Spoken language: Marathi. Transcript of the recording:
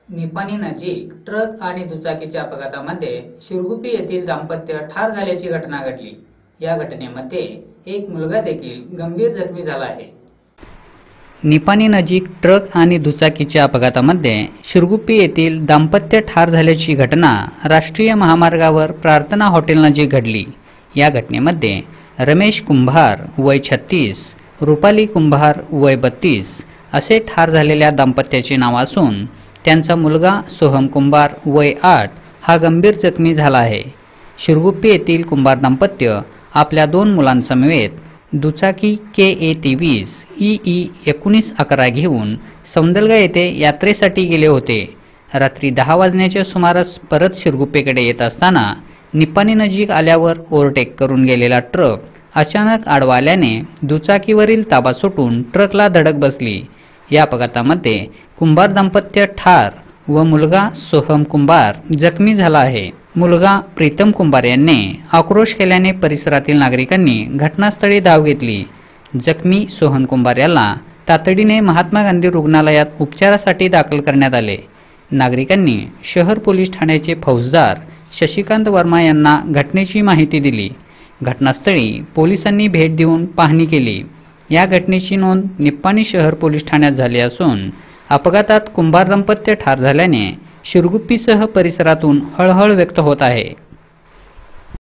निपाणी नजीक ट्रक आणि दुचाकीच्या अपघातामध्ये शिरगुप्पी येथील दाम्पत्य ठार झाल्याची घटना घडली। या घटनेमध्ये एक मुलगा देखील गंभीर जखमी झाला आहे। निपाणी नजीक ट्रक आणि दुचाकीच्या अपघातामध्ये शिरगुप्पी येथील दाम्पत्य ठार झाल्याची घटना राष्ट्रीय महामार्गावर प्रार्थना हॉटेल नजीक घडली। या घटनेमध्ये रमेश कुंभार वय 36, रुपाली कुंभार वय 32 असे ठार झालेल्या दाम्पत्याचे नाव असून त्यांचा मुलगा सोहम कुंभार वय 8 हा गंभीर जखमी झाला आहे। शिरगुप्पी येथील कुंभार दाम्पत्य आपल्या 2 मुलांसमवेत दुचाकी KA 23 EE 1911 घेऊन सौंदलगा येथे यात्रेसाठी गेले होते। रात्री 10 वाजण्याच्या सुमारास परत शिरगुप्पीकडे येत असताना निपाणी नजीक आल्यावर ओव्हरटेक करून गेलेला ट्रक अचानक आडवा आल्याने दुचाकीवरील ताबा सुटून ट्रकला धडक बसली। या अपघातामध्ये कुंभार दाम्पत्य ठार व मुलगा सोहम कुंभार जखमी झाला आहे। मुलगा प्रीतम कुंभार यांनी आक्रोश केल्याने परिसरातील नागरिकांनी घटनास्थळी धाव घेतली। जखमी सोहम कुंभार याला तातडीने महात्मा गांधी रुग्णालयात उपचारासाठी दाखल करण्यात आले। नागरिकांनी शहर पोलीस ठाण्याचे फौजदार शशिकांत वर्मा यांना घटनेची माहिती दिली। घटनास्थळी पोलिसांनी भेट देऊन पाहणी केली। या घटनेची नोंद निपाणी शहर पोलीस ठाण्यात झाली असून अपघातात कुंभार दाम्पत्य ठार झाल्याने शिरगुप्पीसह परिसरातून हळहळ व्यक्त होत आहे।